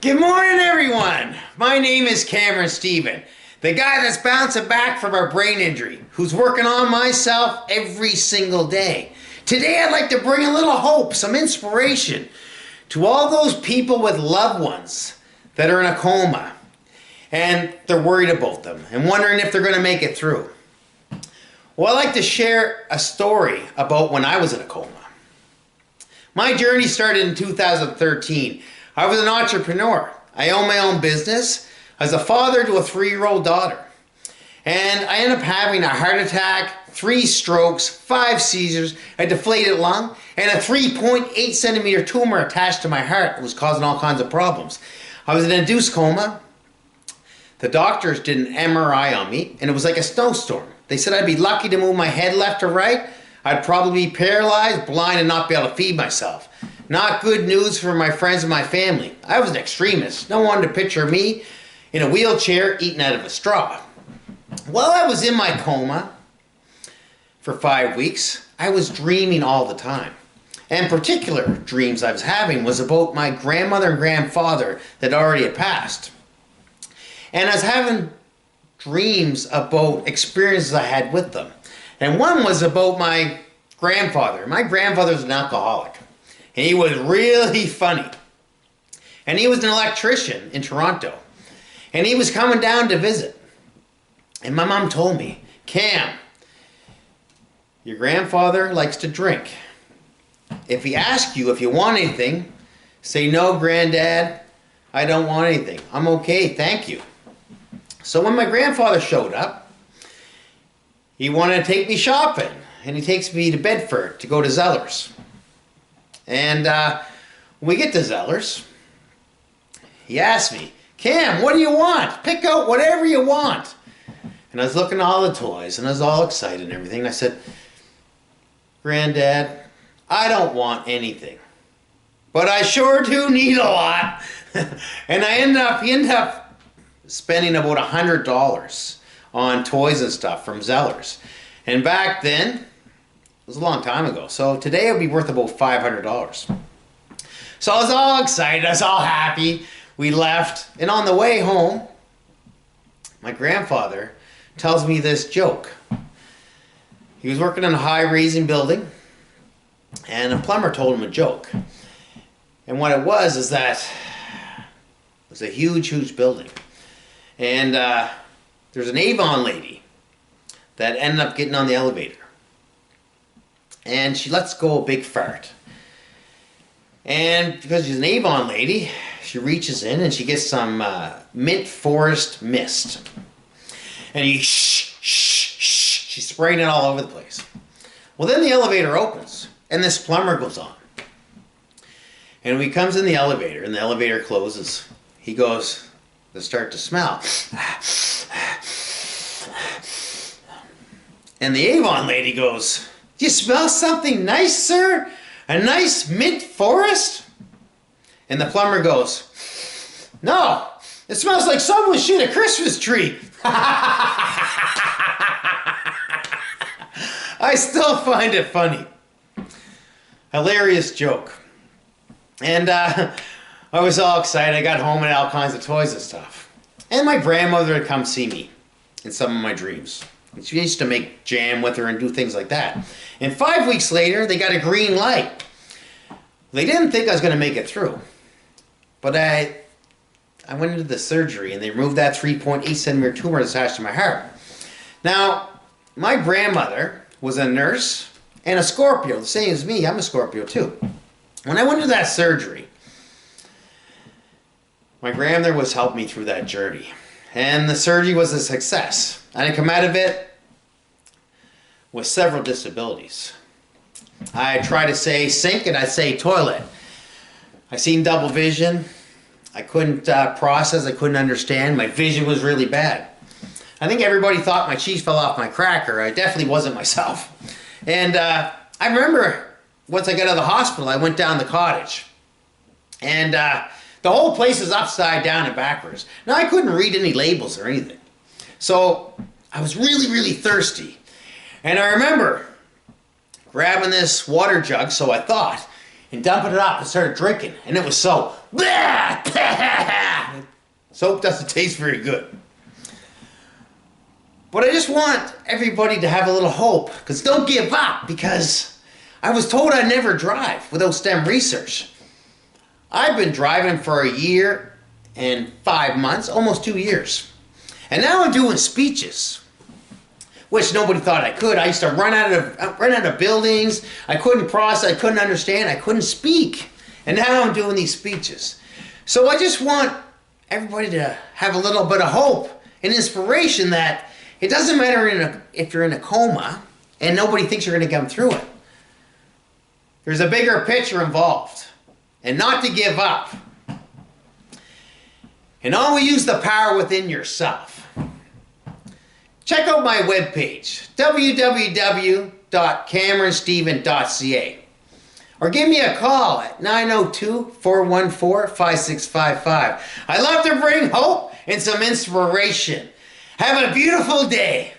Good morning, everyone. My name is Cameron Stephen, the guy that's bouncing back from a brain injury, who's working on myself every single day. Today, I'd like to bring a little hope, some inspiration to all those people with loved ones that are in a coma and they're worried about them and wondering if they're going to make it through. Well, I'd like to share a story about when I was in a coma. My journey started in 2013. I was an entrepreneur. I owned my own business. I was a father to a 3-year-old daughter. And I ended up having a heart attack, 3 strokes, 5 seizures, a deflated lung, and a 3.8 centimeter tumor attached to my heart that was causing all kinds of problems. I was in an induced coma. The doctors did an MRI on me, and it was like a snowstorm. They said I'd be lucky to move my head left or right. I'd probably be paralyzed, blind, and not be able to feed myself. Not good news for my friends and my family. I was an extremist. No one wanted to picture me in a wheelchair eating out of a straw. While I was in my coma for 5 weeks, I was dreaming all the time. And particular dreams I was having was about my grandmother and grandfather that already had passed. And I was having dreams about experiences I had with them. And one was about my grandfather. My grandfather was an alcoholic. And he was really funny. And he was an electrician in Toronto. And he was coming down to visit. And my mom told me, Cam, your grandfather likes to drink. If he asks you if you want anything, say, no, Granddad, I don't want anything. I'm okay, thank you. So when my grandfather showed up, he wanted to take me shopping. And he takes me to Bedford to go to Zellers. And when we get to Zellers, he asked me, Cam, what do you want? Pick out whatever you want. And I was looking at all the toys, and I was all excited and everything. And I said, Granddad, I don't want anything. But I sure do need a lot. And he ended up spending about $100 on toys and stuff from Zellers. And back then, it was a long time ago. So today it would be worth about $500. So I was all excited. I was all happy. We left. And on the way home, my grandfather tells me this joke. He was working in a high-rising building, and a plumber told him a joke. And what it was is that it was a huge, huge building. And there's an Avon lady that ended up getting on the elevator. And she lets go a big fart. And because she's an Avon lady, she reaches in and she gets some mint forest mist. And she's spraying it all over the place. Well, then the elevator opens and this plumber goes on. And when he comes in the elevator and the elevator closes, he goes to start to smell. And the Avon lady goes, do you smell something nice, sir? A nice mint forest? And the plumber goes, no, it smells like someone shit a Christmas tree. I still find it funny. Hilarious joke. And I was all excited. I got home and had all kinds of toys and stuff. And my grandmother would come see me in some of my dreams. And she used to make jam with her and do things like that. And 5 weeks later, they got a green light. They didn't think I was going to make it through. But I went into the surgery and they removed that 3.8 centimeter tumor attached to my heart. Now, my grandmother was a nurse and a Scorpio, the same as me. I'm a Scorpio too. When I went to that surgery, my grandmother was helping me through that journey. And the surgery was a success. I come out of it with several disabilities. I try to say sink and I say toilet. I seen double vision. I couldn't process, I couldn't understand. My vision was really bad. I think everybody thought my cheese fell off my cracker. I definitely wasn't myself. And I remember once I got out of the hospital, I went down the cottage. And the whole place is upside down and backwards. Now I couldn't read any labels or anything. So I was really, really thirsty. And I remember grabbing this water jug, so I thought, and dumping it up and started drinking. And it was so Soap doesn't taste very good. But I just want everybody to have a little hope, because don't give up, because I was told I'd never drive without STEM research. I've been driving for a year and 5 months, almost 2 years. And now I'm doing speeches, which nobody thought I could. I used to run out of buildings. I couldn't process, I couldn't understand, I couldn't speak. And now I'm doing these speeches. So I just want everybody to have a little bit of hope and inspiration that it doesn't matter if you're in a coma and nobody thinks you're going to come through it. There's a bigger picture involved. And not to give up. And always use the power within yourself. Check out my webpage, www.cameronsteven.ca. Or give me a call at 902-414-5655. I love to bring hope and some inspiration. Have a beautiful day.